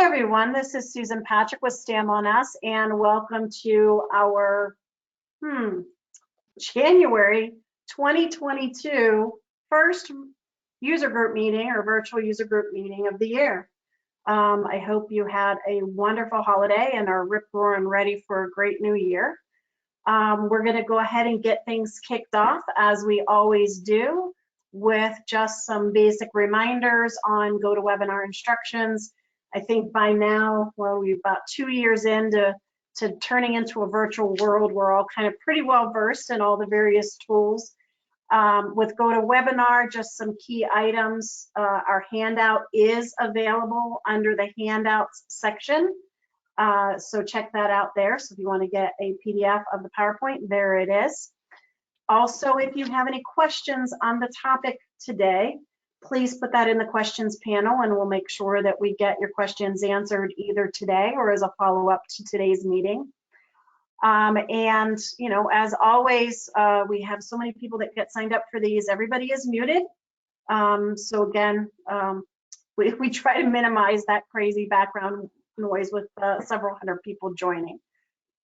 Hi everyone, this is Susan Patrick with STAM on Us, and welcome to our January 2022 first user group meeting or virtual user group meeting of the year. I hope you had a wonderful holiday and are rip-roaring ready for a great new year. We're going to go ahead and get things kicked off as we always do with just some basic reminders on GoToWebinar instructions. I think by now, well, we're about 2 years into turning into a virtual world. We're all kind of pretty well versed in all the various tools. With GoToWebinar, just some key items. Our handout is available under the handouts section. So check that out there. So if you want to get a PDF of the PowerPoint, there it is. Also, if you have any questions on the topic today, please put that in the questions panel and we'll make sure that we get your questions answered either today or as a follow-up to today's meeting. And, you know, as always, we have so many people that get signed up for these. Everybody is muted. So again, we try to minimize that crazy background noise with several hundred people joining.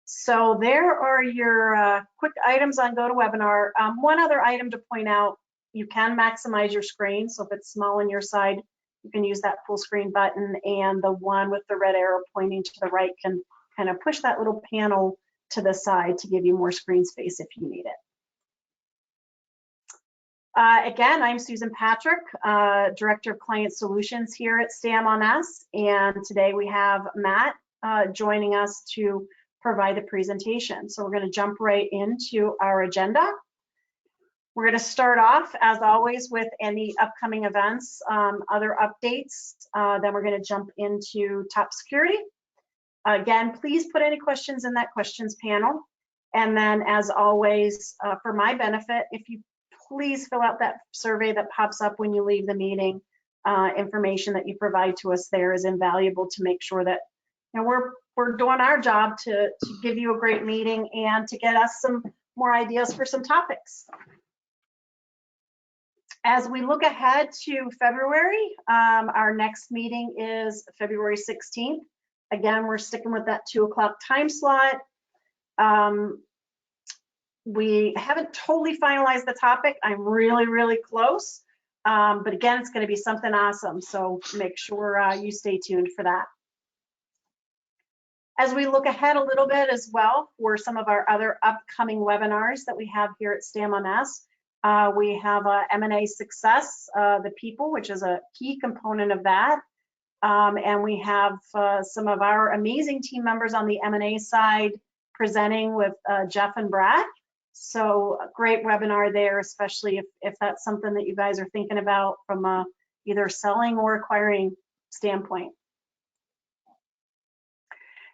So there are your quick items on GoToWebinar. One other item to point out, you can maximize your screen. So if it's small on your side, you can use that full screen button, and the one with the red arrow pointing to the right can kind of push that little panel to the side to give you more screen space if you need it. Again, I'm Susan Patrick, Director of Client Solutions here at STAM on Us, and today we have Matt joining us to provide the presentation. So we're going to jump right into our agenda. We're going to start off, as always, with any upcoming events, other updates. Then we're going to jump into top security. Again, please put any questions in that questions panel. And then, as always, for my benefit, if you please fill out that survey that pops up when you leave the meeting. Information that you provide to us there is invaluable to make sure that, you know, we're doing our job to give you a great meeting and to get us some more ideas for some topics. As we look ahead to February, our next meeting is February 16th. Again, we're sticking with that 2 o'clock time slot. We haven't totally finalized the topic. I'm really close. But again, it's going to be something awesome. So make sure you stay tuned for that. As we look ahead a little bit as well for some of our other upcoming webinars that we have here at STAM on Us. We have M&A success, the people, which is a key component of that. And we have some of our amazing team members on the M&A side presenting with Jeff and Brad. So a great webinar there, especially if that's something that you guys are thinking about from a either selling or acquiring standpoint.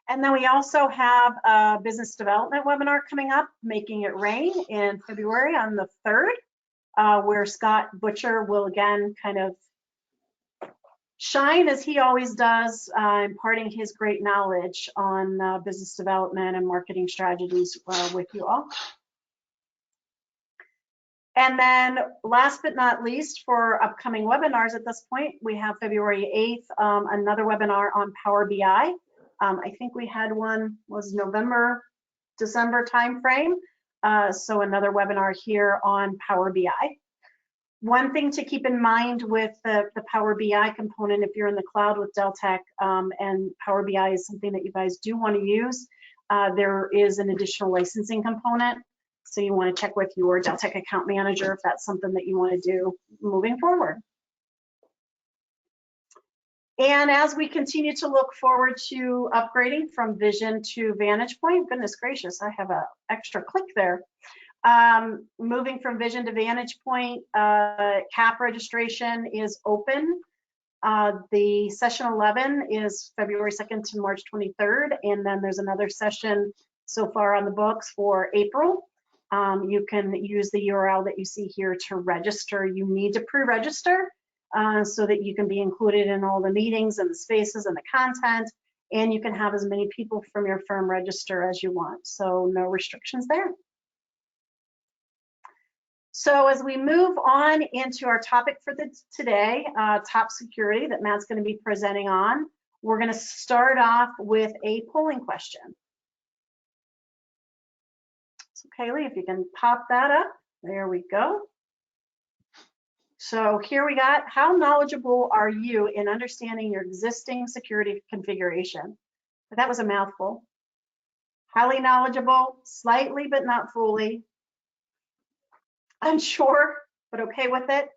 And then we also have a business development webinar coming up, Making It Rain, in February on the 3rd, where Scott Butcher will again kind of shine as he always does, imparting his great knowledge on business development and marketing strategies with you all. And then last but not least, for upcoming webinars at this point, we have February 8th, another webinar on Power BI. I think we had one was November, December timeframe. So another webinar here on Power BI. One thing to keep in mind with the Power BI component, if you're in the cloud with Deltek and Power BI is something that you guys do want to use, there is an additional licensing component. So you want to check with your Deltek account manager if that's something that you want to do moving forward. And as we continue to look forward to upgrading from Vision to Vantagepoint, goodness gracious, I have an extra click there. Moving from Vision to Vantagepoint, CAP registration is open. The session 11 is February 2nd to March 23rd, and then there's another session so far on the books for April. You can use the URL that you see here to register. You need to pre-register so that you can be included in all the meetings and the spaces and the content, and you can have as many people from your firm register as you want. So no restrictions there. So as we move on into our topic for today, top security that Matt's going to be presenting on, We're going to start off with a polling question. So Kaylee, if you can pop that up, there we go. So here we got, how knowledgeable are you in understanding your existing security configuration? That was a mouthful. Highly knowledgeable, slightly but not fully. Unsure, but okay with it.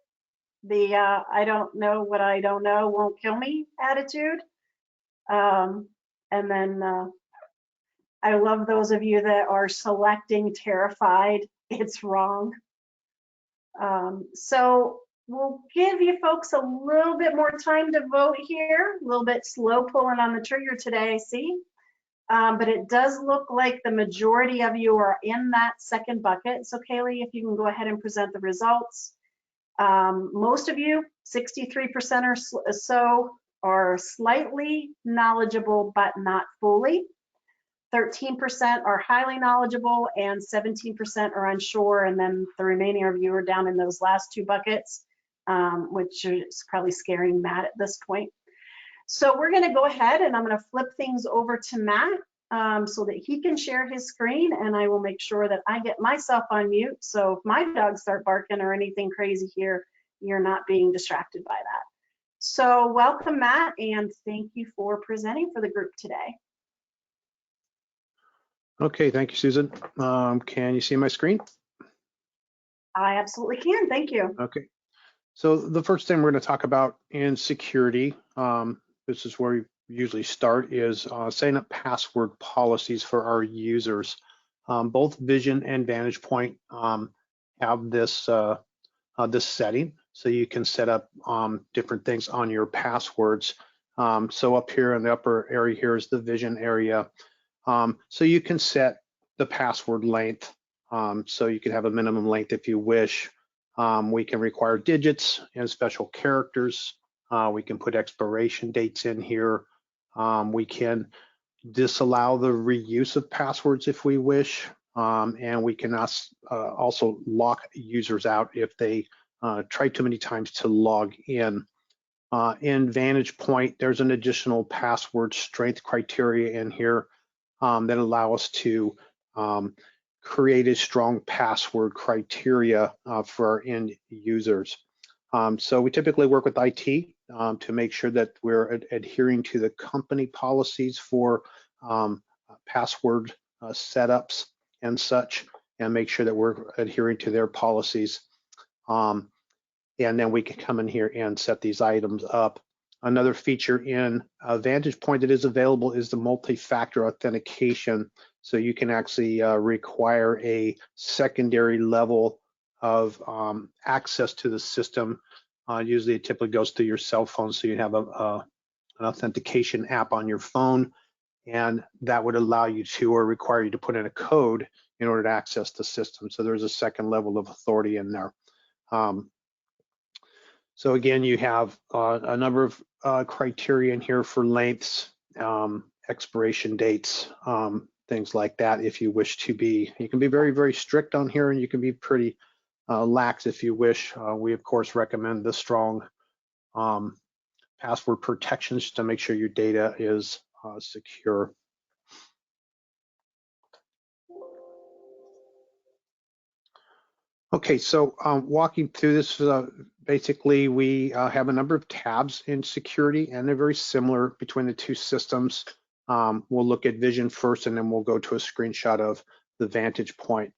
The I don't know what I don't know won't kill me attitude. And then I love those of you that are selecting terrified. It's wrong. So we'll give you folks a little bit more time to vote here. A little bit slow pulling on the trigger today, I see. But it does look like the majority of you are in that second bucket. So Kaylee, if you can go ahead and present the results. Most of you, 63% or so, are slightly knowledgeable, but not fully. 13% are highly knowledgeable and 17% are unsure. And then the remaining of you are down in those last two buckets, which is probably scaring Matt at this point. So we're going to go ahead and I'm going to flip things over to Matt so that he can share his screen, and I will make sure that I get myself on mute. So if my dogs start barking or anything crazy here, you're not being distracted by that. So welcome, Matt, and thank you for presenting for the group today. Okay, thank you, Susan. Can you see my screen? I absolutely can, thank you. Okay, so the first thing we're going to talk about in security, this is where we usually start, is setting up password policies for our users. Both Vision and Vantagepoint have this this setting, so you can set up different things on your passwords. So up here in the upper area here is the Vision area. So you can set the password length, so you can have a minimum length if you wish. We can require digits and special characters. We can put expiration dates in here. We can disallow the reuse of passwords if we wish, and we can also lock users out if they try too many times to log in. In Vantagepoint, there's an additional password strength criteria in here that allow us to create a strong password criteria for our end users. So we typically work with IT to make sure that we're adhering to the company policies for password setups and such, and make sure that we're adhering to their policies. And then we can come in here and set these items up. Another feature in Vantagepoint that is available is the multi-factor authentication. So you can actually require a secondary level of access to the system. Usually it typically goes through your cell phone, so you have an authentication app on your phone, and that would allow you to, or require you to, put in a code in order to access the system. So there's a second level of authority in there. So again, you have a number of criteria in here for lengths, expiration dates, things like that. If you wish to be, you can be very, very strict on here, and you can be pretty lax if you wish. We of course recommend the strong password protections to make sure your data is secure. Okay, so walking through this, basically we have a number of tabs in security, and they're very similar between the two systems. We'll look at Vision first, and then we'll go to a screenshot of the Vantagepoint.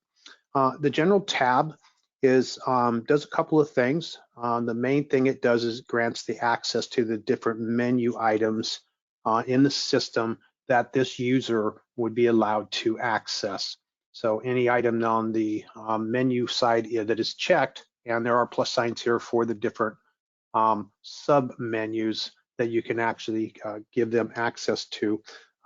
The general tab is does a couple of things. The main thing it does is grants the access to the different menu items in the system that this user would be allowed to access. So any item on the menu side that is checked, and there are plus signs here for the different sub menus that you can actually give them access to.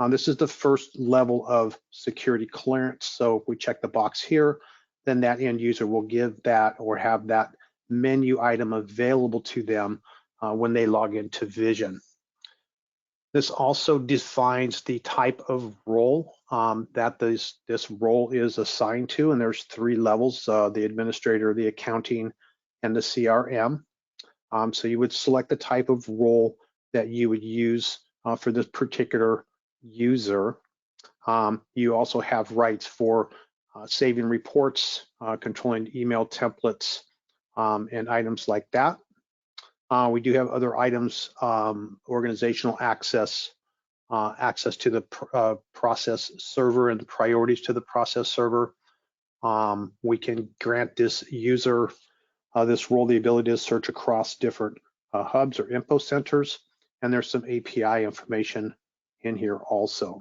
This is the first level of security clearance. So if we check the box here, then that end user will give that, or have that menu item available to them when they log into Vision. This also defines the type of role that this role is assigned to, and there's three levels: the administrator, the accounting, and the CRM. So you would select the type of role that you would use for this particular user. You also have rights for saving reports, controlling email templates, and items like that. We do have other items, organizational access, access to the process server and the priorities to the process server. We can grant this user, this role, the ability to search across different hubs or info centers, and there's some API information in here also.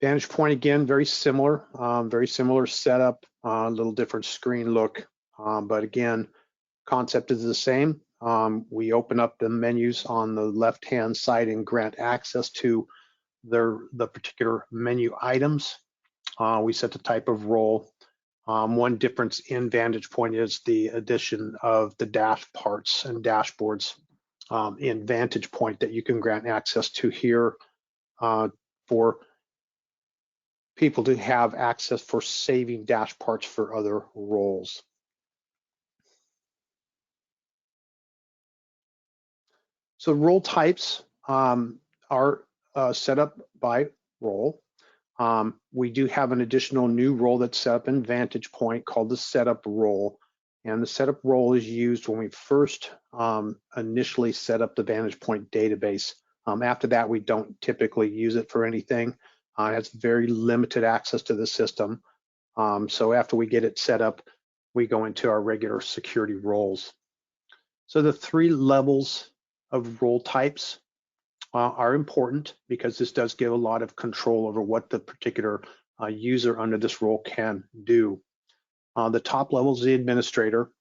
Vantagepoint, again, very similar setup, a little different screen look, but again, concept is the same. We open up the menus on the left-hand side and grant access to the particular menu items. We set the type of role. One difference in Vantagepoint is the addition of the dash parts and dashboards in Vantagepoint that you can grant access to here for people to have access for saving dash parts for other roles. So role types are set up by role. We do have an additional new role that's set up in Vantagepoint called the setup role. And the setup role is used when we first initially set up the Vantagepoint database. After that, we don't typically use it for anything. It has very limited access to the system. So after we get it set up, we go into our regular security roles. So the 3 levels of role types are important because this does give a lot of control over what the particular user under this role can do. The top level is the administrator,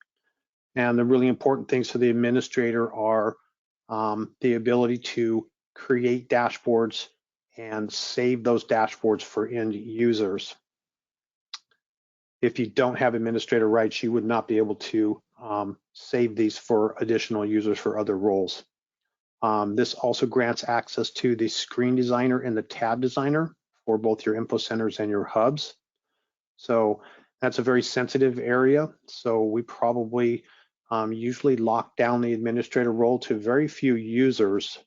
and the really important things for the administrator are the ability to create dashboards and save those dashboards for end users. If you don't have administrator rights, you would not be able to save these for additional users for other roles. This also grants access to the screen designer and the tab designer for both your info centers and your hubs. So that's a very sensitive area. So we probably usually lock down the administrator role to very few users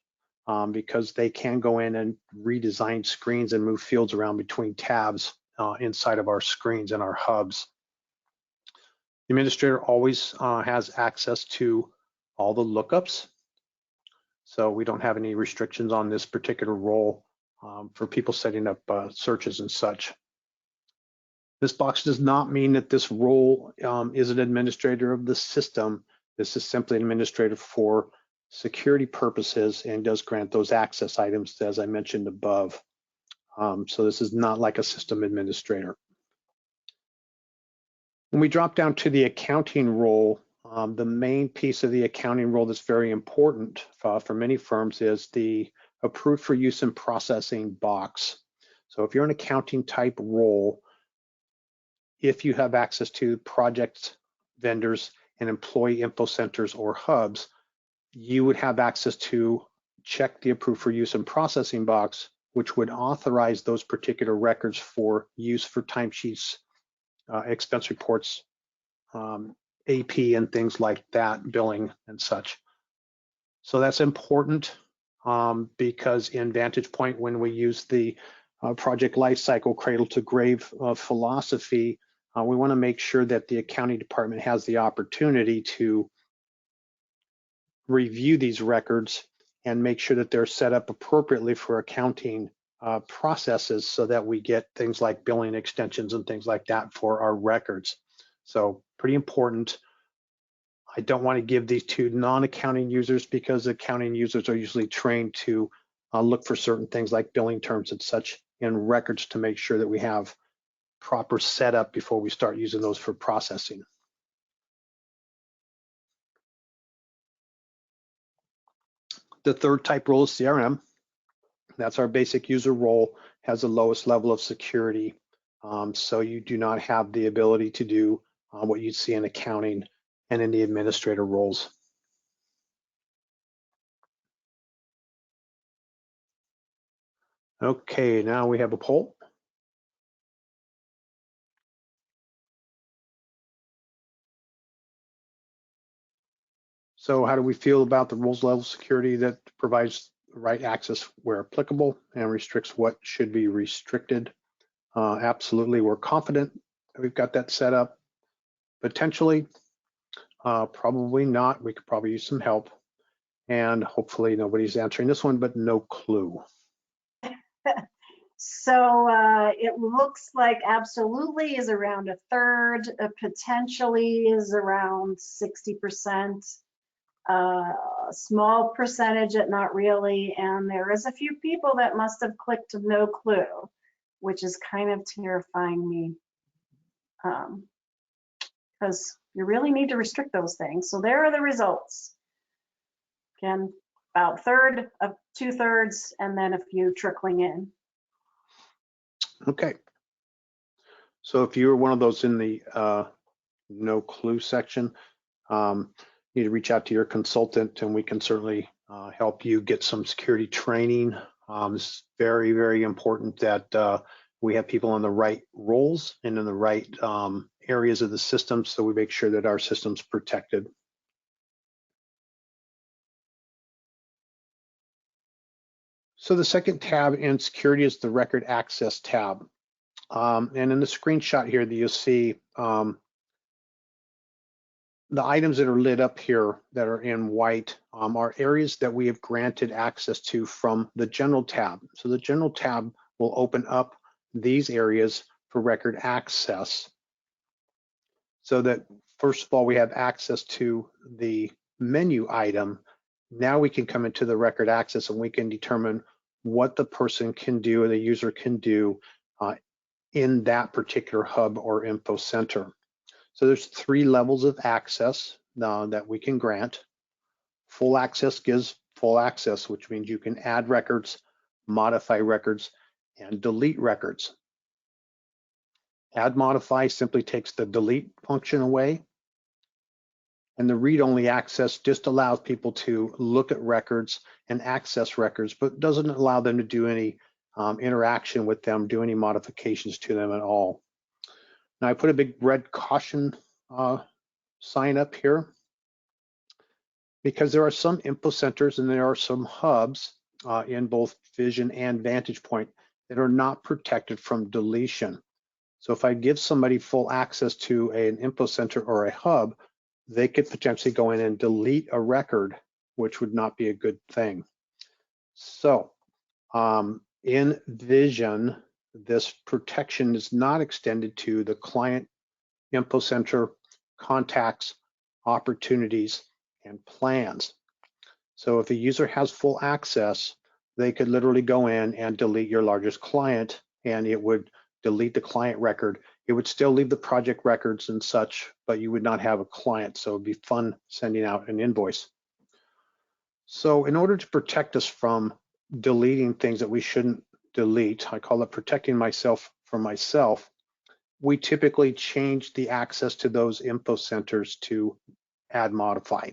because they can go in and redesign screens and move fields around between tabs inside of our screens and our hubs. The administrator always has access to all the lookups. So we don't have any restrictions on this particular role for people setting up searches and such. This box does not mean that this role is an administrator of the system. This is simply an administrator for security purposes and does grant those access items as I mentioned above. So this is not like a system administrator. When we drop down to the accounting role, the main piece of the accounting role that's very important for many firms is the approved for use and processing box. So if you're an accounting type role, if you have access to project vendors and employee info centers or hubs, you would have access to check the approved for use and processing box, which would authorize those particular records for use for timesheets, expense reports, AP and things like that, billing and such. So that's important because in Vantagepoint, when we use the project lifecycle cradle to grave philosophy, we want to make sure that the accounting department has the opportunity to review these records and make sure that they're set up appropriately for accounting processes so that we get things like billing extensions and things like that for our records. So pretty important. I don't want to give these to non-accounting users because accounting users are usually trained to look for certain things like billing terms and such in records to make sure that we have proper setup before we start using those for processing. The third type role is CRM. That's our basic user role, has the lowest level of security. So you do not have the ability to do what you'd see in accounting and in the administrator roles. Okay, now we have a poll. So how do we feel about the rules level security that provides the right access where applicable and restricts what should be restricted? Absolutely, we're confident that we've got that set up. Potentially, probably not. We could probably use some help. And hopefully nobody's answering this one, but no clue. So it looks like absolutely is around a third, potentially is around 60%, small percentage at not really, and there is a few people that must have clicked no clue, which is kind of terrifying me, because you really need to restrict those things. So there are the results. Again, about a third of 2/3, and then a few trickling in. Okay. So if you're one of those in the no clue section, you need to reach out to your consultant, and we can certainly help you get some security training. It's very, very important that we have people in the right roles and in the right areas of the system, so we make sure that our system's protected. So the second tab in security is the record access tab. And in the screenshot here that you'll see, the items that are lit up here that are in white are areas that we have granted access to from the general tab. So the general tab will open up these areas for record access, so that first of all, we have access to the menu item. Now we can come into the record access and we can determine what the person can do or the user can do in that particular hub or info center. So there's 3 levels of access that we can grant. Full access gives full access, which means you can add records, modify records, and delete records. Add modify simply takes the delete function away. And the read-only access just allows people to look at records and access records, but doesn't allow them to do any interaction with them, do any modifications to them at all. Now I put a big red caution sign up here because there are some info centers and there are some hubs in both Vision and Vantagepoint that are not protected from deletion. So if I give somebody full access to an info center or a hub, they could potentially go in and delete a record, which would not be a good thing. So in Vision, this protection is not extended to the client, info center, contacts, opportunities, and plans. So if a user has full access, they could literally go in and delete your largest client, and it would delete the client record. It would still leave the project records and such, but you would not have a client. So it'd be fun sending out an invoice. So in order to protect us from deleting things that we shouldn't delete, I call it protecting myself from myself, we typically change the access to those info centers to add modify.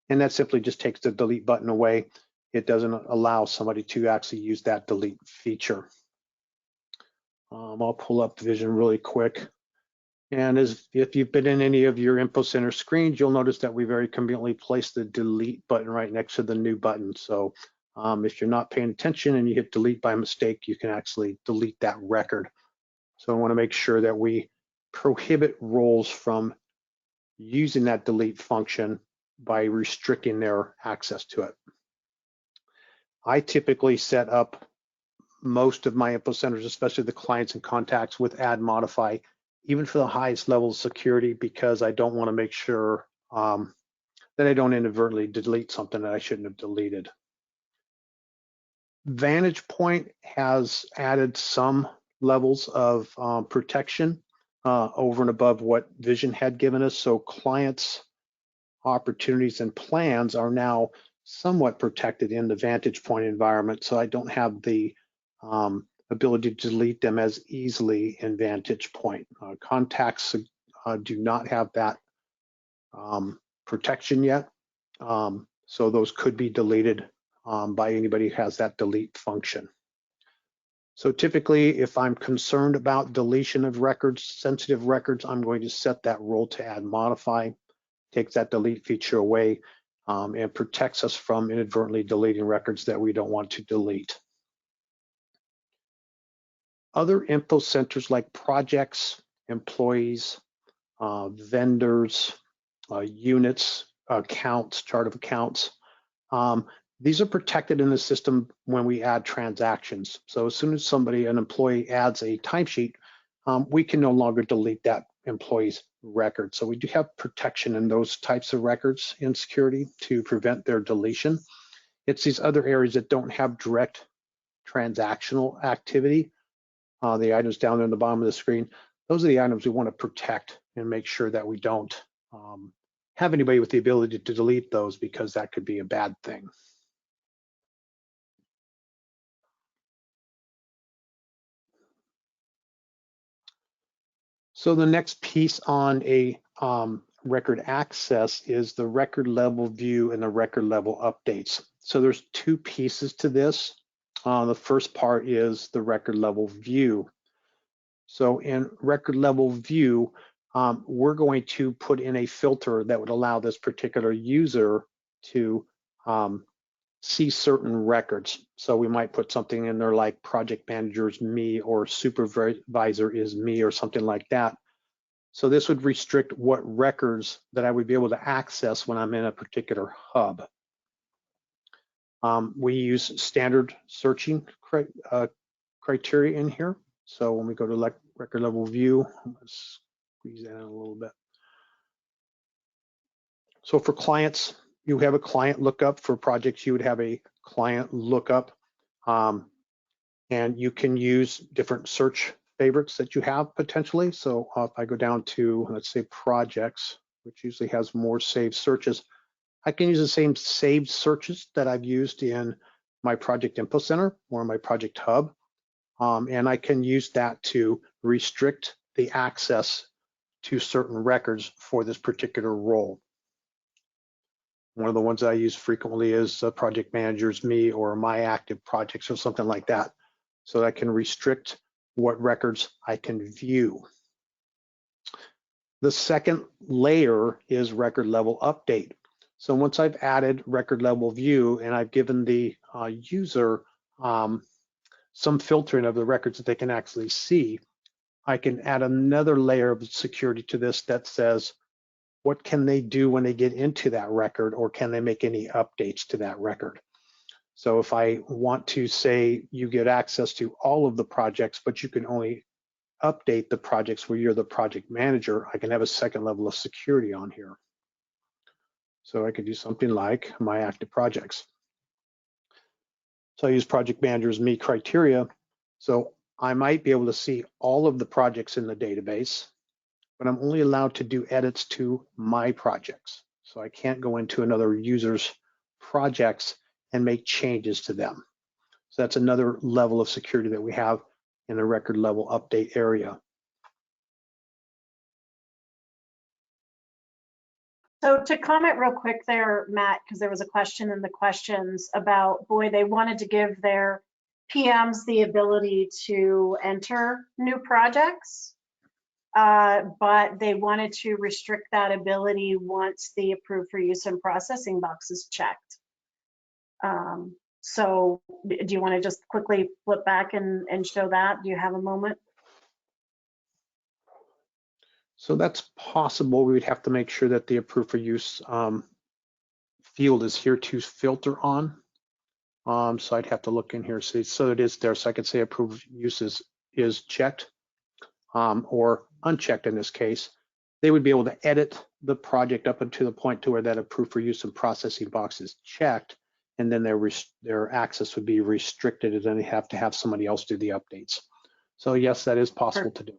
And that simply just takes the delete button away. It doesn't allow somebody to actually use that delete feature. I'll pull up Vision really quick. And if you've been in any of your info center screens, you'll notice that we very conveniently place the delete button right next to the new button. So if you're not paying attention and you hit delete by mistake, you can actually delete that record. So I want to make sure that we prohibit roles from using that delete function by restricting their access to it. I typically set up most of my info centers, especially the clients and contacts, with add modify, even for the highest level of security, because I don't want to make sure that I don't inadvertently delete something that I shouldn't have deleted. Vantagepoint has added some levels of protection over and above what Vision had given us. So clients, opportunities, and plans are now somewhat protected in the Vantagepoint environment. So I don't have the ability to delete them as easily in Vantagepoint. Contacts do not have that protection yet. So those could be deleted by anybody who has that delete function. So typically, if I'm concerned about deletion of records, sensitive records, I'm going to set that role to add modify, take that delete feature away. and protects us from inadvertently deleting records that we don't want to delete. Other info centers like projects, employees, vendors, units, accounts, chart of accounts. These are protected in the system when we add transactions. So as soon as an employee adds a timesheet, we can no longer delete that employee's record. So we do have protection in those types of records in security to prevent their deletion. It's these other areas that don't have direct transactional activity. The items down there in the bottom of the screen, those are the items we want to protect and make sure that we don't have anybody with the ability to delete those, because that could be a bad thing. So the next piece on a record access is the record level view and the record level updates. So there's two pieces to this. The first part is the record level view. So in record level view, we're going to put in a filter that would allow this particular user to see certain records. So we might put something in there like project manager is me, or supervisor is me, or something like that. So this would restrict what records that I would be able to access when I'm in a particular hub. We use standard searching criteria in here. So when we go to record level view, let's squeeze that in a little bit. So for clients, you have a client lookup. For projects, you would have a client lookup. And you can use different search favorites that you have potentially. So if I go down to, let's say, projects, which usually has more saved searches, I can use the same saved searches that I've used in my project info center or my project hub. And I can use that to restrict the access to certain records for this particular role. One of the ones I use frequently is project manager's me, or my active projects, or something like that. So I can restrict what records I can view. The second layer is record level update. So once I've added record level view and I've given the user some filtering of the records that they can actually see, I can add another layer of security to this that says, what can they do when they get into that record, or can they make any updates to that record? So if I want to say you get access to all of the projects, but you can only update the projects where you're the project manager, I can have a second level of security on here. So I could do something like my active projects. So I use project manager's me criteria. So I might be able to see all of the projects in the database, but I'm only allowed to do edits to my projects. So I can't go into another user's projects and make changes to them. So that's another level of security that we have in the record level update area. So to comment real quick there, Matt, because there was a question in the questions about, boy, they wanted to give their PMs the ability to enter new projects, but they wanted to restrict that ability once the approved for use and processing box is checked. So do you want to just quickly flip back and show that? Do you have a moment? So that's possible. We would have to make sure that the approved for use field is here to filter on. So I'd have to look in here, see, so it is there. So I could say approved use is checked or unchecked in this case. They would be able to edit the project up until the point to where that approved for use and processing box is checked, and then their access would be restricted, and then they have to have somebody else do the updates. So yes, that is possible to do.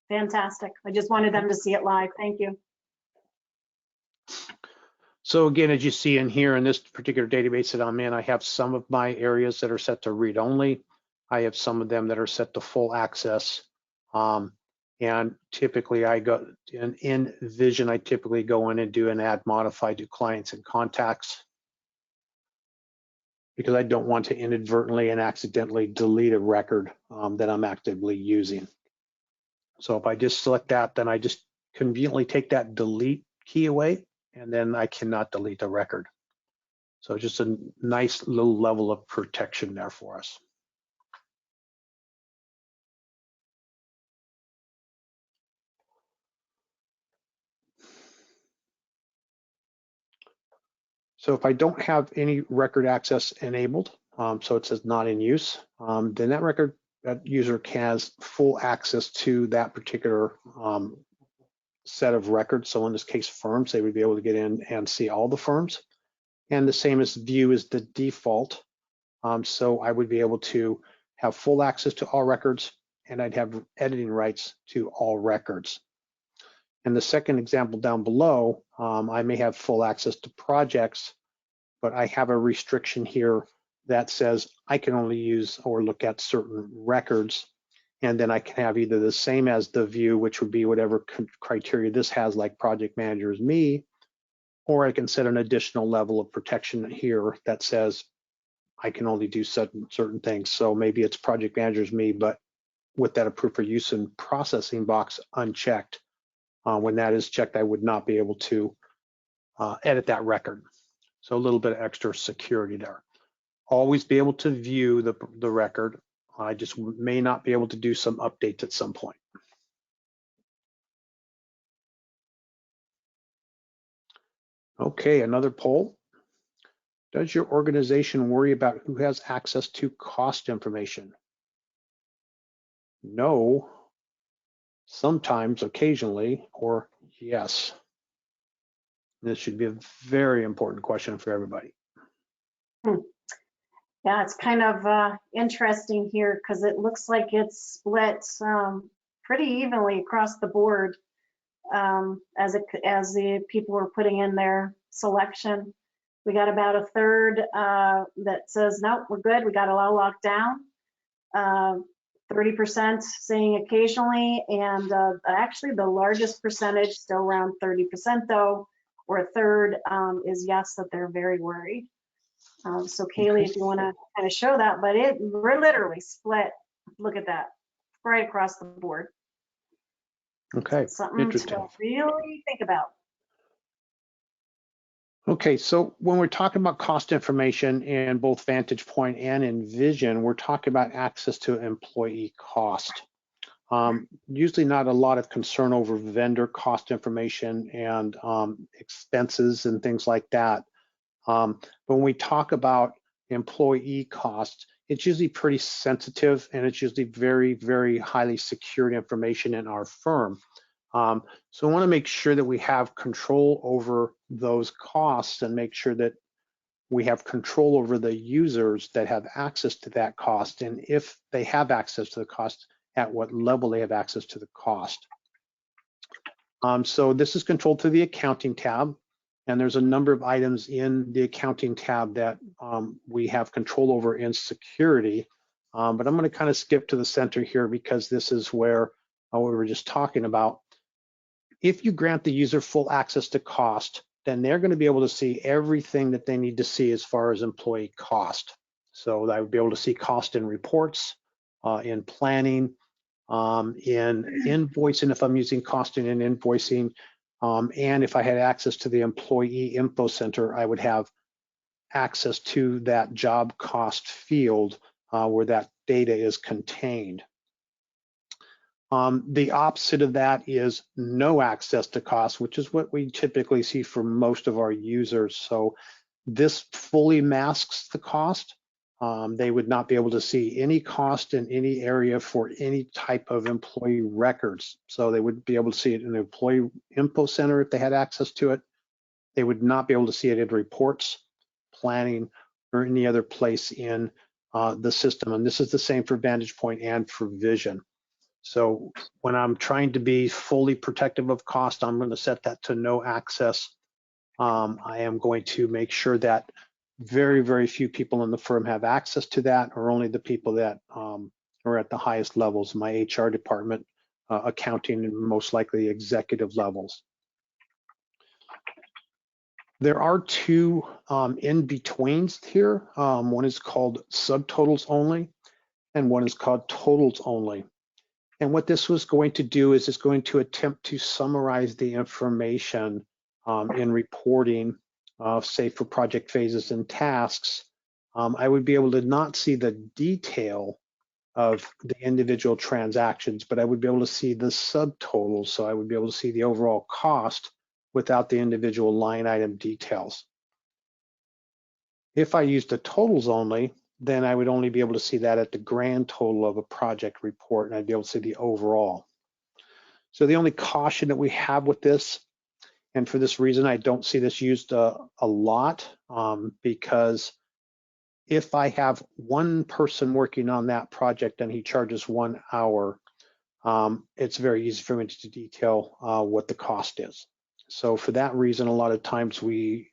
Fantastic. I just wanted them to see it live. Thank you. So again, as you see in here in this particular database that I'm in, I have some of my areas that are set to read only. I have some of them that are set to full access. And typically I go in Vision, I typically go in and do an add modify to clients and contacts, because I don't want to inadvertently and accidentally delete a record that I'm actively using. So if I just select that, then I just conveniently take that delete key away, and then I cannot delete the record. So just a nice little level of protection there for us. So if I don't have any record access enabled, so it says not in use, then that user has full access to that particular set of records. So in this case, firms, they would be able to get in and see all the firms. And the same as view is the default. So I would be able to have full access to all records, and I'd have editing rights to all records. In the second example down below, I may have full access to projects, but I have a restriction here that says I can only use or look at certain records. And then I can have either the same as the view, which would be whatever criteria this has, like project manager is me, or I can set an additional level of protection here that says I can only do certain things. So maybe it's project manager is me, but with that approved for use in processing box unchecked. When that is checked, I would not be able to edit that record. So a little bit of extra security there. Always be able to view the record. I just may not be able to do some updates at some point. Okay, another poll. Does your organization worry about who has access to cost information? No, sometimes, occasionally, or yes. This should be a very important question for everybody. Yeah, it's kind of interesting here because it looks like it's split pretty evenly across the board as the people were putting in their selection. We got about a third that says, nope, we're good, we got it all locked down. 30% saying occasionally, and actually the largest percentage, still around 30% though, or a third is yes, that they're very worried. So Kaylee, if you want to kind of show that, but we're literally split. Look at that, right across the board. Okay, something to really think about. Okay, so when we're talking about cost information in both Vantagepoint and in Vision, we're talking about access to employee cost. Usually not a lot of concern over vendor cost information and expenses and things like that. But when we talk about employee cost, it's usually pretty sensitive, and it's usually very, very highly secured information in our firm. So we want to make sure that we have control over those costs and make sure that we have control over the users that have access to that cost, and if they have access to the cost, at what level they have access to the cost. So this is controlled through the accounting tab, and there's a number of items in the accounting tab that we have control over in security. But I'm going to kind of skip to the center here because this is where we were just talking about. If you grant the user full access to cost, then they're going to be able to see everything that they need to see as far as employee cost. So I would be able to see cost in reports, in planning, in invoicing if I'm using costing and invoicing, and if I had access to the employee info center, I would have access to that job cost field where that data is contained. The opposite of that is no access to cost, which is what we typically see for most of our users. So this fully masks the cost. They would not be able to see any cost in any area for any type of employee records. So they would be able to see it in the employee info center if they had access to it. They would not be able to see it in reports, planning, or any other place in the system. And this is the same for Vantagepoint and for Vision. So when I'm trying to be fully protective of cost, I'm going to set that to no access. I am going to make sure that very, very few people in the firm have access to that, or only the people that are at the highest levels, my HR department, accounting, and most likely executive levels. There are two in-betweens here. One is called subtotals only, and one is called totals only. And what this was going to do is it's going to attempt to summarize the information in reporting, say for project phases and tasks, I would be able to not see the detail of the individual transactions, but I would be able to see the subtotals. So I would be able to see the overall cost without the individual line item details. If I used the totals only, then I would only be able to see that at the grand total of a project report, and I'd be able to see the overall. So the only caution that we have with this, and for this reason, I don't see this used a lot, because if I have one person working on that project and he charges 1 hour, it's very easy for me to detail what the cost is. So for that reason, a lot of times we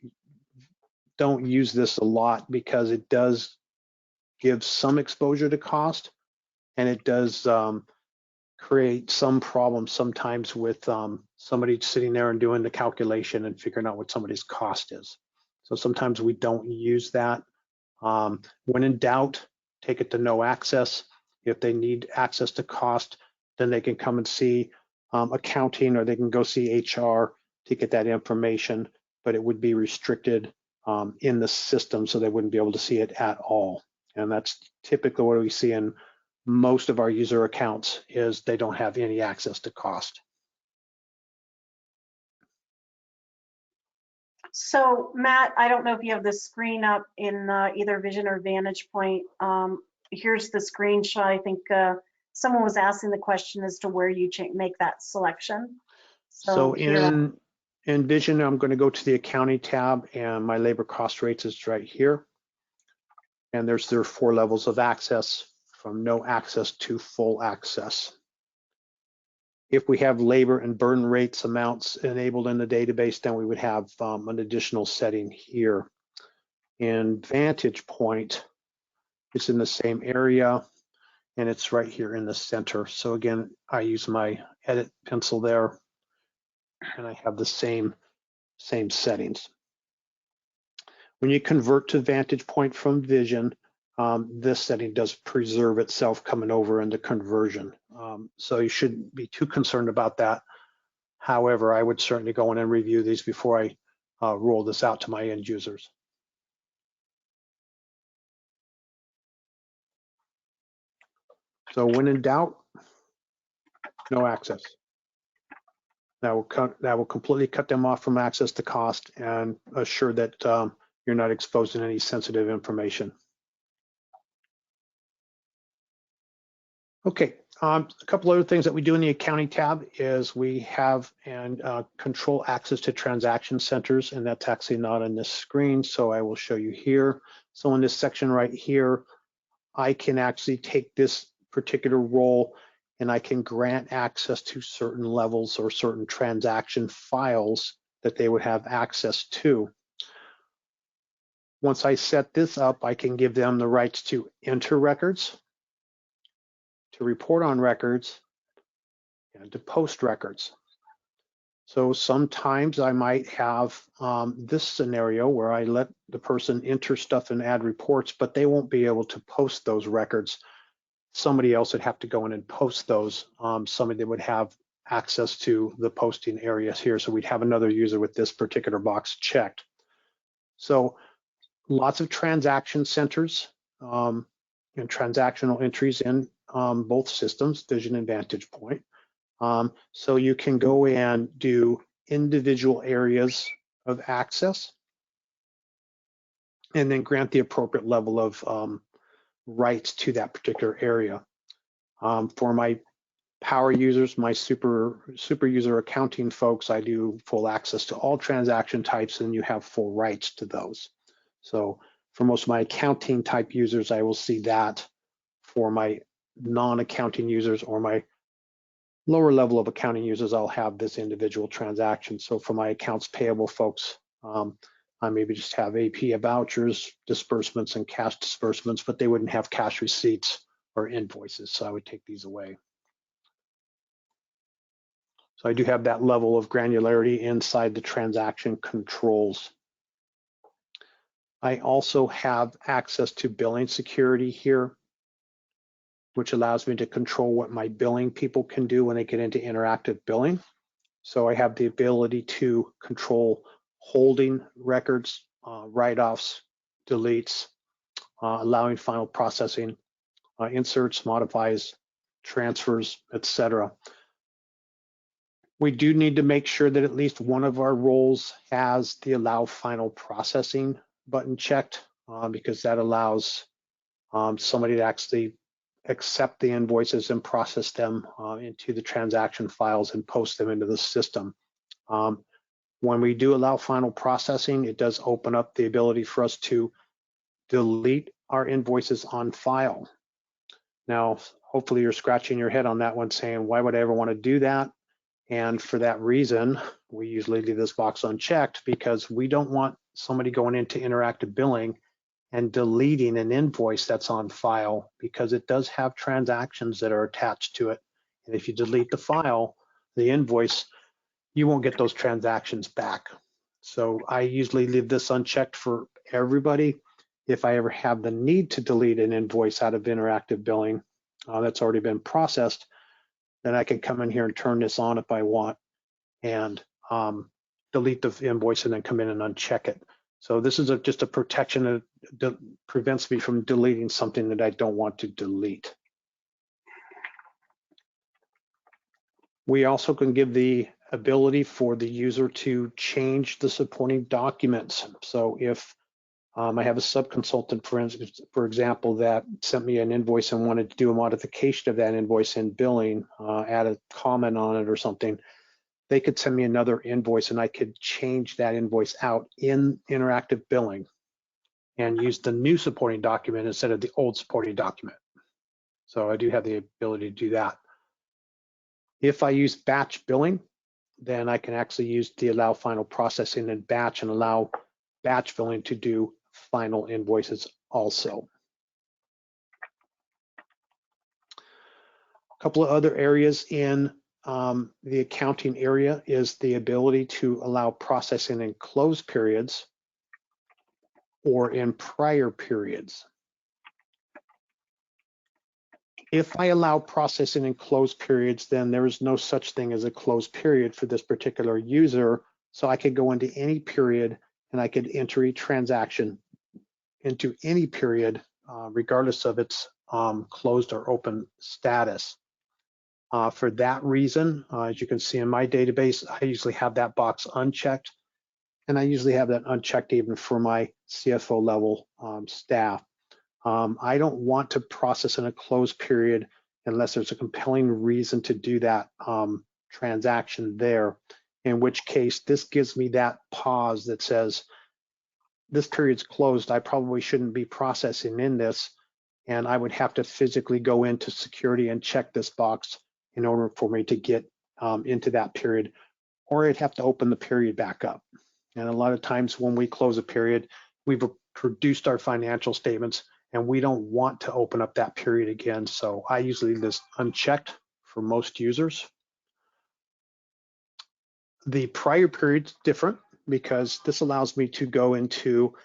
don't use this a lot because it does give some exposure to cost, and it does create some problems sometimes with somebody sitting there and doing the calculation and figuring out what somebody's cost is. So sometimes we don't use that. When in doubt, take it to no access. If they need access to cost, then they can come and see accounting, or they can go see HR to get that information, but it would be restricted in the system, so they wouldn't be able to see it at all. And that's typically what we see in most of our user accounts, is they don't have any access to cost. So Matt, I don't know if you have the screen up in either Vision or Vantagepoint. Here's the screenshot. I think someone was asking the question as to where you make that selection. So in Vision, I'm going to go to the accounting tab, and my labor cost rates is right here. And there are 4 levels of access, from no access to full access. If we have labor and burden rates amounts enabled in the database, then we would have an additional setting here. In Vantagepoint, it's in the same area, and it's right here in the center. So again, I use my edit pencil there, and I have the same settings. When you convert to Vantagepoint from Vision, this setting does preserve itself coming over in the conversion. So you shouldn't be too concerned about that. However, I would certainly go in and review these before I roll this out to my end users. So when in doubt, no access. That will completely cut them off from access to cost and assure that you're not exposing any sensitive information. Okay, a couple other things that we do in the accounting tab is we have and control access to transaction centers, and that's actually not on this screen, so I will show you here. So in this section right here, I can actually take this particular role and I can grant access to certain levels or certain transaction files that they would have access to. Once I set this up, I can give them the rights to enter records, to report on records, and to post records. So sometimes I might have this scenario where I let the person enter stuff and add reports, but they won't be able to post those records. Somebody else would have to go in and post those. Somebody that would have access to the posting areas here. So we'd have another user with this particular box checked. So lots of transaction centers and transactional entries in both systems, Vision and Vantagepoint. So you can go and do individual areas of access and then grant the appropriate level of rights to that particular area. For my power users, my super user accounting folks, I do full access to all transaction types, and you have full rights to those. So for most of my accounting type users, I will see that. For my non-accounting users or my lower level of accounting users, I'll have this individual transaction. So for my accounts payable folks, I maybe just have AP vouchers, disbursements, and cash disbursements, but they wouldn't have cash receipts or invoices, so I would take these away. So I do have that level of granularity inside the transaction controls. I also have access to billing security here, which allows me to control what my billing people can do when they get into interactive billing. So I have the ability to control holding records, write-offs, deletes, allowing final processing, inserts, modifies, transfers, etc. We do need to make sure that at least one of our roles has the allow final processing button checked, because that allows somebody to actually accept the invoices and process them into the transaction files and post them into the system. When we do allow final processing, it does open up the ability for us to delete our invoices on file. Now, hopefully you're scratching your head on that one saying, why would I ever want to do that? And for that reason, we usually leave this box unchecked because we don't want somebody going into interactive billing and deleting an invoice that's on file, because it does have transactions that are attached to it. And if you delete the file, the invoice, you won't get those transactions back. So I usually leave this unchecked for everybody. If I ever have the need to delete an invoice out of interactive billing that's already been processed, then I can come in here and turn this on if I want and delete the invoice and then come in and uncheck it. So this is just a protection that prevents me from deleting something that I don't want to delete. We also can give the ability for the user to change the supporting documents. So if I have a sub-consultant, for example, that sent me an invoice and wanted to do a modification of that invoice in billing, add a comment on it or something, they could send me another invoice and I could change that invoice out in interactive billing and use the new supporting document instead of the old supporting document. So I do have the ability to do that. If I use batch billing, then I can actually use the allow final processing in batch and allow batch billing to do final invoices also. A couple of other areas in the accounting area is the ability to allow processing in closed periods or in prior periods. If I allow processing in closed periods, then there is no such thing as a closed period for this particular user. So I could go into any period and I could enter a transaction into any period, regardless of its closed or open status. For that reason, as you can see in my database, I usually have that box unchecked, and I usually have that unchecked even for my CFO level staff. I don't want to process in a closed period unless there's a compelling reason to do that transaction there, in which case this gives me that pause that says, this period's closed, I probably shouldn't be processing in this, and I would have to physically go into security and check this box in order for me to get into that period, or I'd have to open the period back up. And a lot of times when we close a period, we've produced our financial statements and we don't want to open up that period again. So I usually leave this unchecked for most users. The prior period's different because this allows me to go into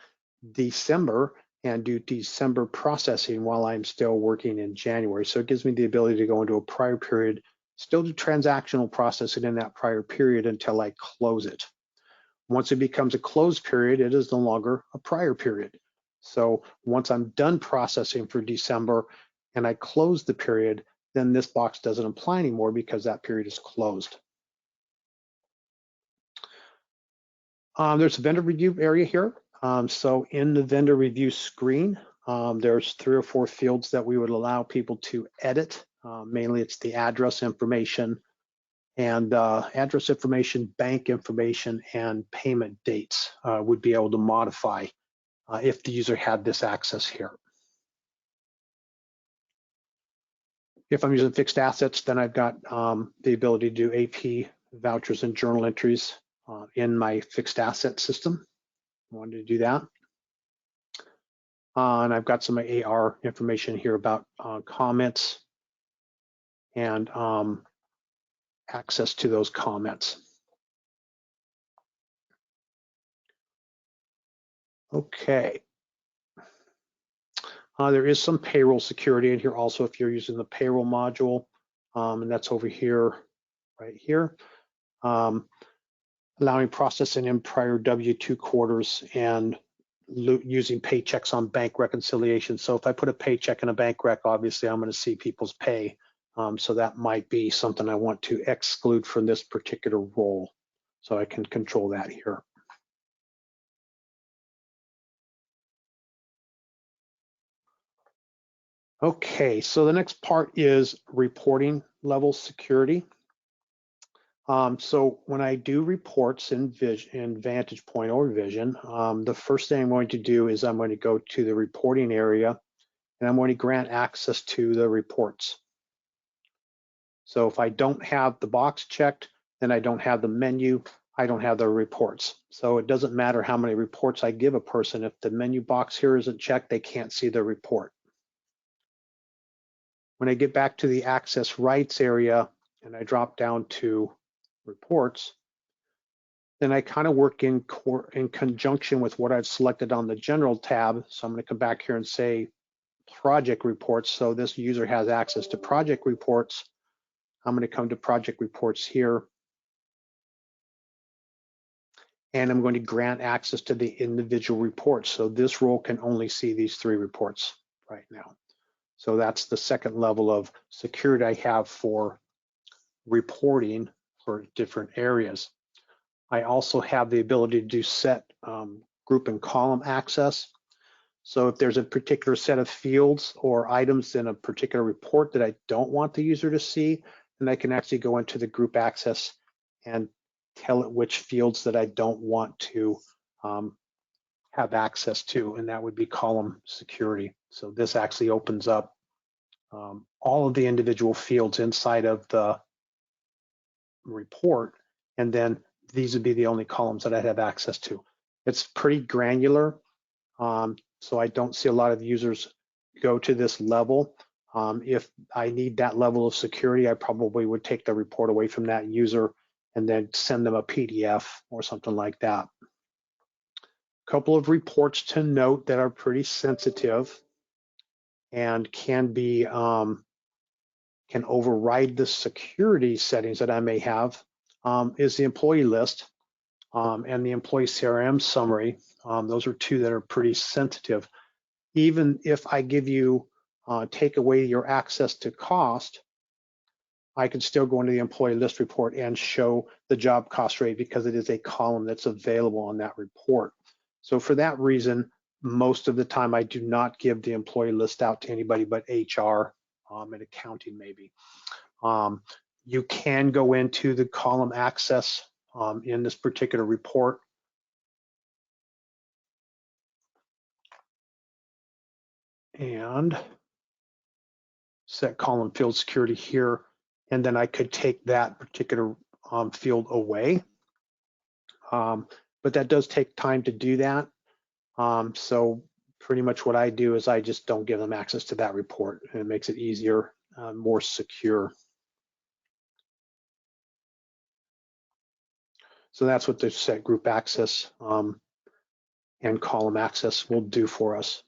December and do December processing while I'm still working in January. So it gives me the ability to go into a prior period, still do transactional processing in that prior period until I close it. Once it becomes a closed period, it is no longer a prior period. So once I'm done processing for December and I close the period, then this box doesn't apply anymore because that period is closed. There's a vendor review area here. So in the vendor review screen, there's 3 or 4 fields that we would allow people to edit. Mainly it's the address information and address information, bank information, and payment dates would be able to modify if the user had this access here. If I'm using fixed assets, then I've got the ability to do AP, vouchers, and journal entries in my fixed asset system. I wanted to do that. And I've got some AR information here about comments and access to those comments. Okay. There is some payroll security in here also if you're using the payroll module, and that's over here, right here. allowing processing in prior W-2 quarters and using paychecks on bank reconciliation. So if I put a paycheck in a bank rec, obviously I'm going to see people's pay. So that might be something I want to exclude from this particular role. So I can control that here. Okay, so the next part is reporting level security. So when I do reports in Vantagepoint or Vision, the first thing I'm going to do is I'm going to go to the reporting area and I'm going to grant access to the reports. So if I don't have the box checked, then I don't have the menu, I don't have the reports. So it doesn't matter how many reports I give a person. If the menu box here isn't checked, they can't see the report. When I get back to the access rights area and I drop down to reports, then I kind of work in conjunction with what I've selected on the general tab. So I'm going to come back here and say project reports. So this user has access to project reports. I'm going to come to project reports here. And I'm going to grant access to the individual reports. So this role can only see these 3 reports right now. So that's the second level of security I have for reporting for different areas. I also have the ability to set group and column access. So if there's a particular set of fields or items in a particular report that I don't want the user to see, then I can actually go into the group access and tell it which fields that I don't want to have access to, and that would be column security. So this actually opens up all of the individual fields inside of the report, and then these would be the only columns that I have access to. It's pretty granular, so I don't see a lot of users go to this level. If I need that level of security, I probably would take the report away from that user and then send them a PDF or something like that. A couple of reports to note that are pretty sensitive and can be can override the security settings that I may have is the employee list and the employee CRM summary. Those are 2 that are pretty sensitive. Even if I give you, take away your access to cost, I can still go into the employee list report and show the job cost rate because it is a column that's available on that report. So for that reason, most of the time I do not give the employee list out to anybody but HR and accounting maybe. You can go into the column access in this particular report. And set column field security here. And then I could take that particular field away. But that does take time to do that. So pretty much what I do is I just don't give them access to that report, and it makes it easier, more secure. So that's what the set group access and column access will do for us.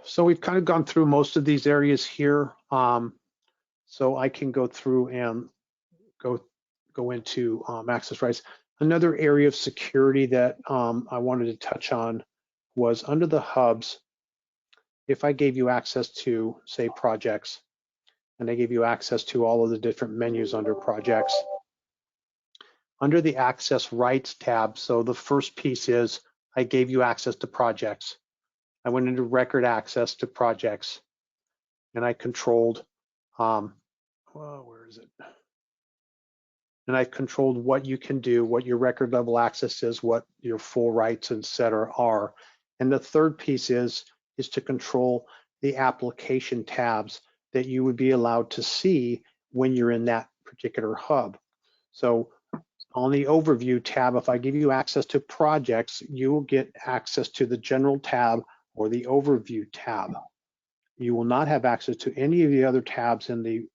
So we've kind of gone through most of these areas here. So I can go through and go into access rights. Another area of security that I wanted to touch on was under the hubs. If I gave you access to, say, projects, and I gave you access to all of the different menus under projects, under the access rights tab, so the first piece is I gave you access to projects. I went into record access to projects, and I controlled, where is it? And I controlled what you can do, what your record level access is, what your full rights, et cetera, are. And the third piece is to control the application tabs that you would be allowed to see when you're in that particular hub. So on the overview tab, if I give you access to projects, you will get access to the general tab or the overview tab. You will not have access to any of the other tabs in the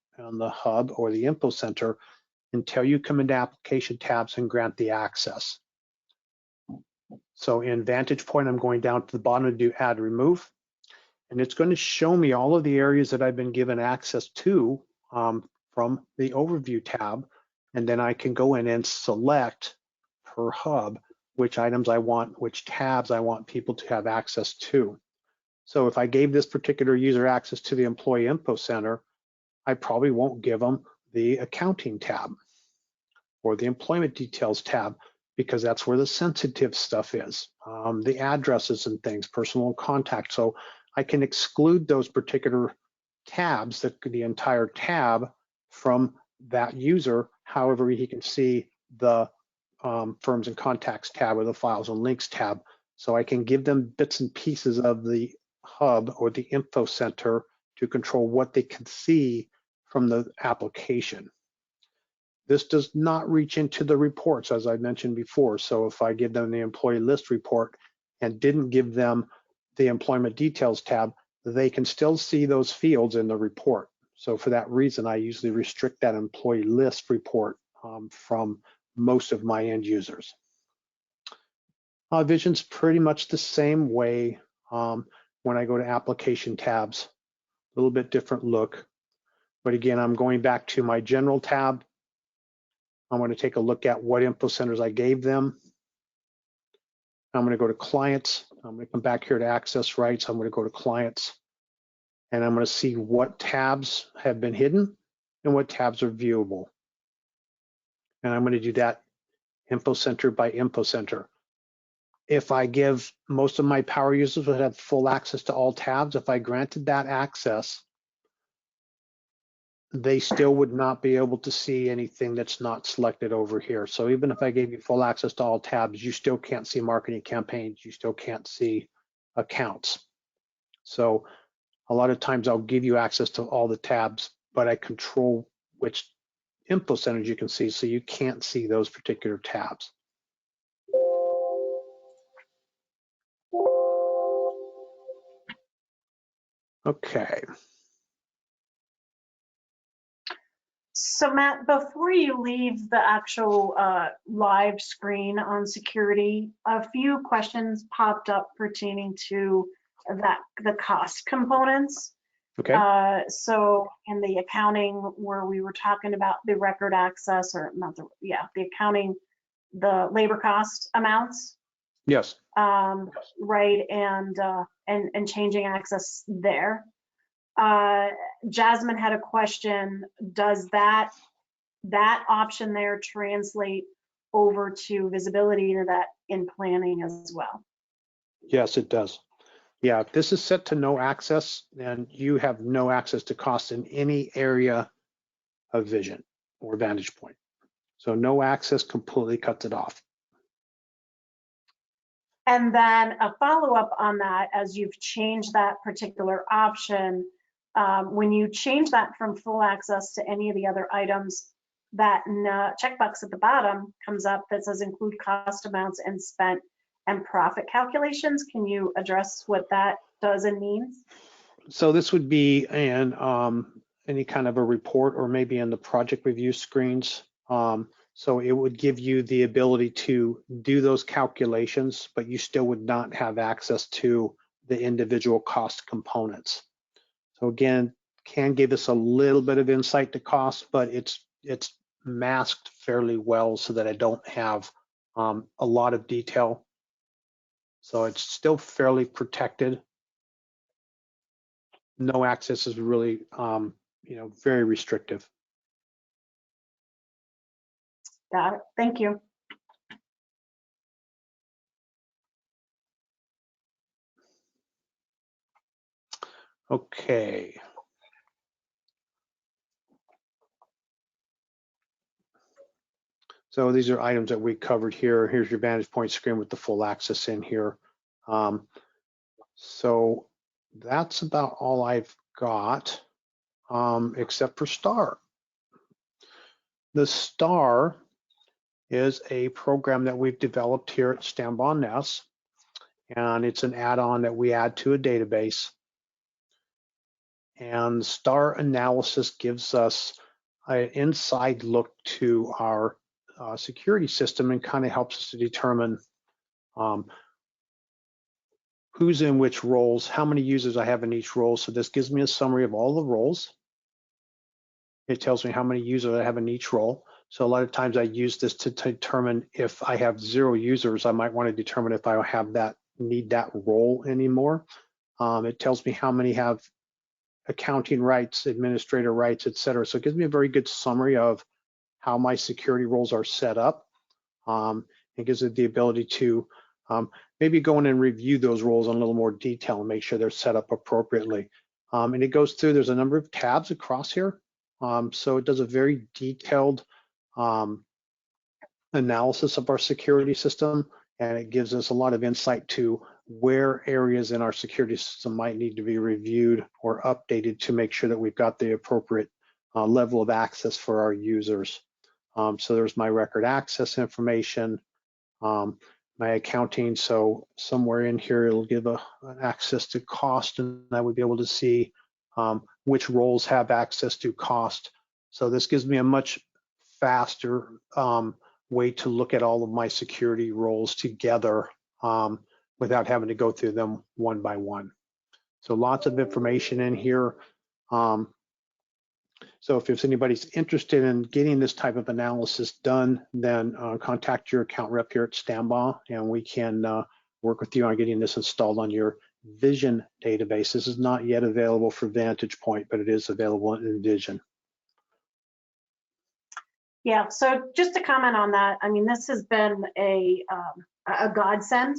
hub or the info center until you come into application tabs and grant the access. So in Vantagepoint, I'm going down to the bottom to do add remove. and it's going to show me all of the areas that I've been given access to from the overview tab. And then I can go in and select per hub which items I want, which tabs I want people to have access to. So if I gave this particular user access to the Employee Info Center, I probably won't give them the Accounting tab or the Employment Details tab, because that's where the sensitive stuff is, the addresses and things, personal contact. So I can exclude those particular tabs, the entire tab, from that user. However, he can see the Firms and Contacts tab or the Files and Links tab. So I can give them bits and pieces of the hub or the info center to control what they can see from the application. This does not reach into the reports, as I mentioned before. So if I give them the employee list report and didn't give them the employment details tab, they can still see those fields in the report. So for that reason, I usually restrict that employee list report from most of my end users. Vision's pretty much the same way when I go to application tabs, a little bit different look. But again, I'm going back to my general tab. I'm going to take a look at what info centers I gave them. I'm going to go to clients. I'm going to come back here to access rights. I'm going to go to clients, and I'm going to see what tabs have been hidden and what tabs are viewable. And I'm going to do that info center by info center. If I give most of my power users would have full access to all tabs, if I granted that access, they still would not be able to see anything that's not selected over here. So even if I gave you full access to all tabs, you still can't see marketing campaigns, you still can't see accounts. So a lot of times I'll give you access to all the tabs, but I control which info centers you can see, so you can't see those particular tabs. Okay. So Matt, before you leave the actual live screen on security, a few questions popped up pertaining to the cost components. Okay. So in the accounting where we were talking about the record access, or not the accounting, the labor cost amounts. Yes. Right, and changing access there. Jasmine had a question. Does that option there translate over to visibility to that in planning as well? Yes, it does. Yeah, if this is set to no access, then you have no access to cost in any area of Vision or Vantagepoint. So no access completely cuts it off. And then a follow-up on that, as you've changed that particular option, when you change that from full access to any of the other items, that checkbox at the bottom comes up that says include cost amounts and spent and profit calculations. Can you address what that does and means? So this would be in any kind of a report, or maybe in the project review screens. So it would give you the ability to do those calculations, but you still would not have access to the individual cost components. So again, can give us a little bit of insight to cost, but it's masked fairly well so that I don't have a lot of detail. So it's still fairly protected. No access is really, very restrictive. Got it. Thank you. Okay. So these are items that we covered here. Here's your Vantagepoint screen with the full access in here. So that's about all I've got, except for STAR. The STAR is a program that we've developed here at Stanbaugh Ness, and it's an add-on that we add to a database. And STAR analysis gives us an inside look to our security system and kind of helps us to determine who's in which roles, how many users I have in each role. So this gives me a summary of all the roles. It tells me how many users I have in each role. So a lot of times I use this to determine if I have 0 users, I might want to determine if I have need that role anymore. It tells me how many have accounting rights, administrator rights, et cetera. So it gives me a very good summary of how my security roles are set up. It gives it the ability to maybe go in and review those roles in a little more detail and make sure they're set up appropriately. And it goes through, there's a number of tabs across here. So it does a very detailed analysis of our security system, and it gives us a lot of insight to where areas in our security system might need to be reviewed or updated to make sure that we've got the appropriate level of access for our users. So there's my record access information, my accounting. So somewhere in here, it'll give an access to cost, and I would be able to see which roles have access to cost. So this gives me a much faster way to look at all of my security roles together without having to go through them one by one. So lots of information in here. So if anybody's interested in getting this type of analysis done, then contact your account rep here at Stambaugh, and we can work with you on getting this installed on your Vision database. This is not yet available for Vantagepoint, but it is available in Vision. Yeah, so just to comment on that, I mean, this has been a godsend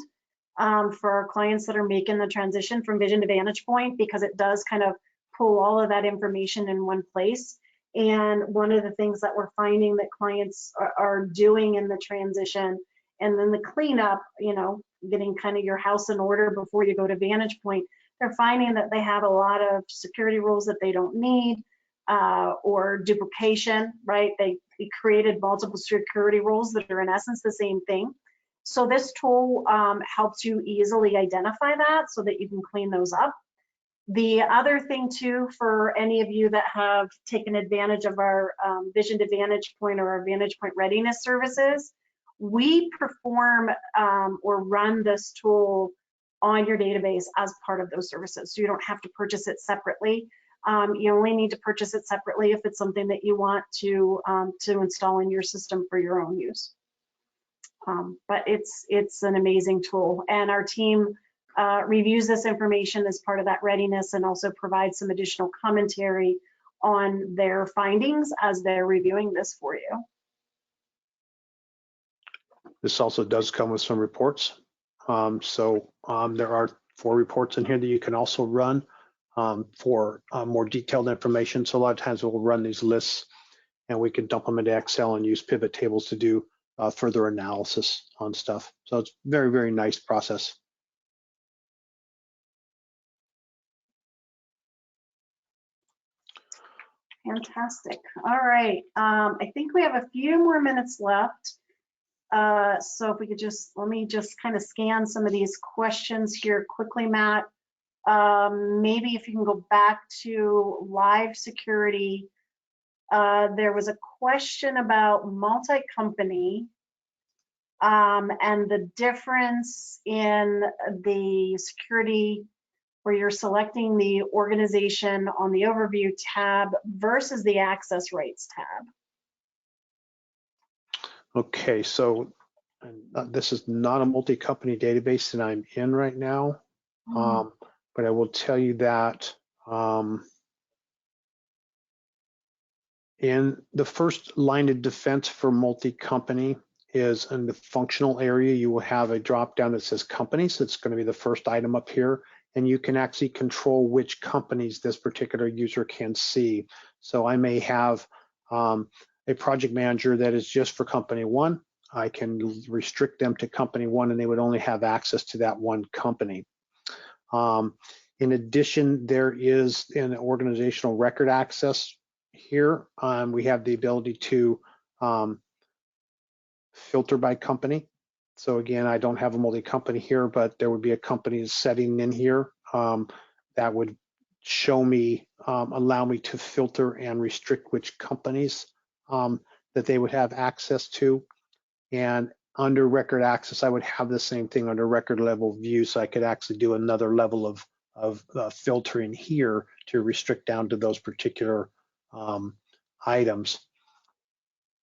for our clients that are making the transition from Vision to Vantagepoint, because it does kind of pull all of that information in one place. And one of the things that we're finding that clients are doing in the transition and then the cleanup, you know, getting kind of your house in order before you go to Vantagepoint, they're finding that they have a lot of security rules that they don't need or duplication, right? They created multiple security rules that are in essence the same thing. So this tool helps you easily identify that so that you can clean those up. The other thing too, for any of you that have taken advantage of our Vision to Vantagepoint or our Vantagepoint readiness services, we perform or run this tool on your database as part of those services. So you don't have to purchase it separately. You only need to purchase it separately if it's something that you want to install in your system for your own use. But it's an amazing tool, and our team reviews this information as part of that readiness and also provides some additional commentary on their findings as they're reviewing this for you. This also does come with some reports. There are 4 reports in here that you can also run for more detailed information. So a lot of times we'll run these lists and we can dump them into Excel and use pivot tables to do further analysis on stuff. So it's very, very nice process. Fantastic. All right. I think we have a few more minutes left. So if we could let me just kind of scan some of these questions here quickly, Matt. Maybe if you can go back to live security. There was a question about multi-company and the difference in the security where you're selecting the organization on the overview tab versus the access rights tab. Okay, so this is not a multi-company database that I'm in right now, but I will tell you that in the first line of defense for multi-company is in the functional area, you will have a drop down that says companies. It's going to be the first item up here, and you can actually control which companies this particular user can see. So I may have a project manager that is just for company 1. I can restrict them to company 1 and they would only have access to that one company. In addition, there is an organizational record access here. We have the ability to filter by company. So again, I don't have a multi-company here, but there would be a company setting in here that would show me, allow me to filter and restrict which companies that they would have access to. And under record access, I would have the same thing under record level view, so I could actually do another level of filtering here to restrict down to those particular items.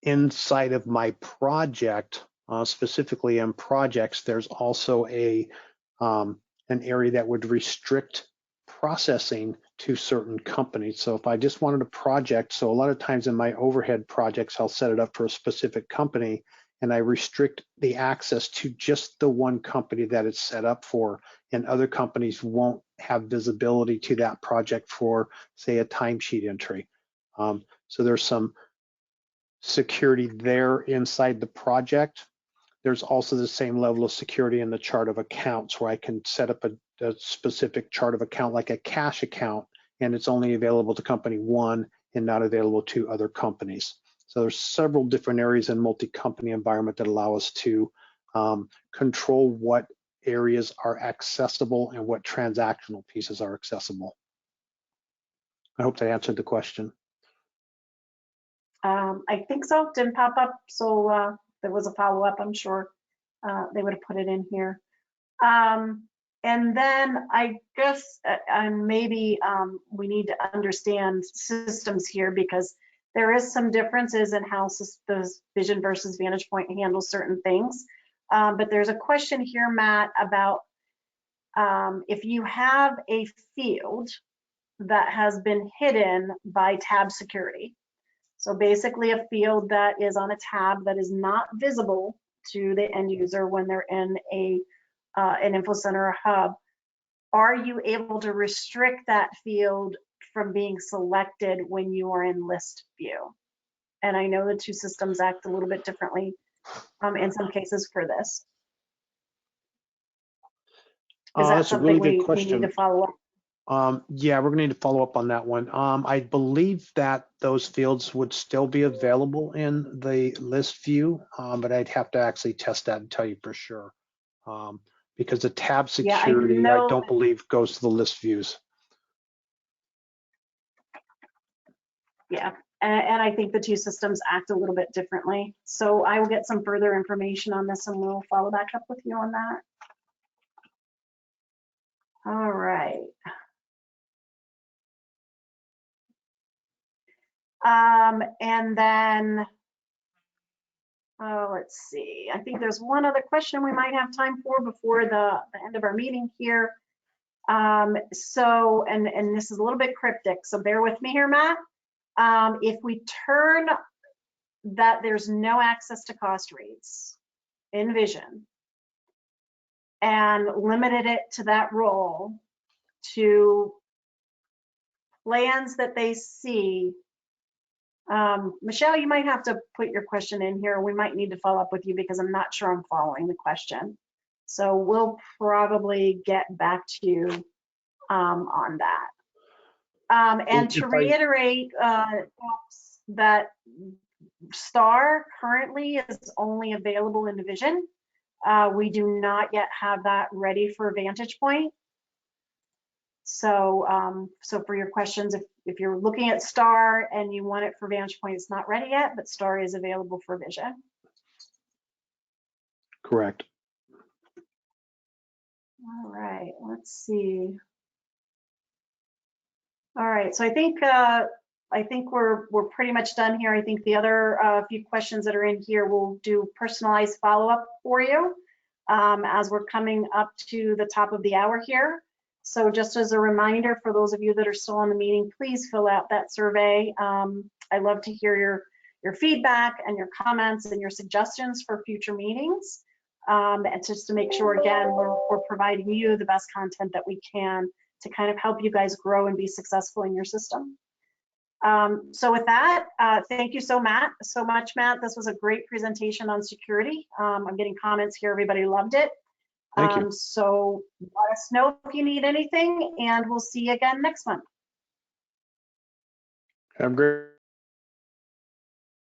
Inside of my project, specifically in projects, there's also an area that would restrict processing to certain companies. So if I just wanted a project, so a lot of times in my overhead projects, I'll set it up for a specific company and I restrict the access to just the one company that it's set up for, and other companies won't have visibility to that project for, say, a timesheet entry. So there's some security there inside the project. There's also the same level of security in the chart of accounts where I can set up a specific chart of account like a cash account, and it's only available to company one and not available to other companies. So there's several different areas in multi-company environment that allow us to control what areas are accessible and what transactional pieces are accessible. I hope that answered the question. I think so. Didn't pop up, so there was a follow-up. I'm sure they would have put it in here. And then I guess maybe we need to understand systems here, because there is some differences in how the Vision versus Vantagepoint handles certain things. But there's a question here, Matt, about if you have a field that has been hidden by tab security. So basically a field that is on a tab that is not visible to the end user when they're in an info center or hub. Are you able to restrict that field from being selected when you are in list view? And I know the two systems act a little bit differently in some cases for this. Is that That's a really good question. we need to follow up? Yeah, we're gonna need to follow up on that one. I believe that those fields would still be available in the list view, but I'd have to actually test that and tell you for sure. Because the tab security, I don't believe goes to the list views. Yeah, and I think the two systems act a little bit differently. So I will get some further information on this and we'll follow back up with you on that. All right. And then, let's see, I think there's one other question we might have time for before the end of our meeting here. So, and this is a little bit cryptic, so bear with me here, Matt. If we turn that there's no access to cost rates in Vision and limited it to that role to plans that they see, Michelle, you might have to put your question in here. We might need to follow up with you because I'm not sure I'm following the question. So we'll probably get back to you on that. And to reiterate, that STAR currently is only available in Vision. We do not yet have that ready for Vantagepoint. So, so for your questions, if you're looking at STAR and you want it for Vantagepoint, it's not ready yet, but STAR is available for Vision. Correct. All right, let's see. All right, so I think we're pretty much done here. I think the other few questions that are in here, we'll do personalized follow-up for you as we're coming up to the top of the hour here. So just as a reminder for those of you that are still on the meeting, please fill out that survey. I love to hear your feedback and your comments and your suggestions for future meetings. And just to make sure, again, we're providing you the best content that we can to kind of help you guys grow and be successful in your system. So with that, thank you so much, Matt. This was a great presentation on security. I'm getting comments here. Everybody loved it. Thank you. So let us know if you need anything, and we'll see you again next month. Have a great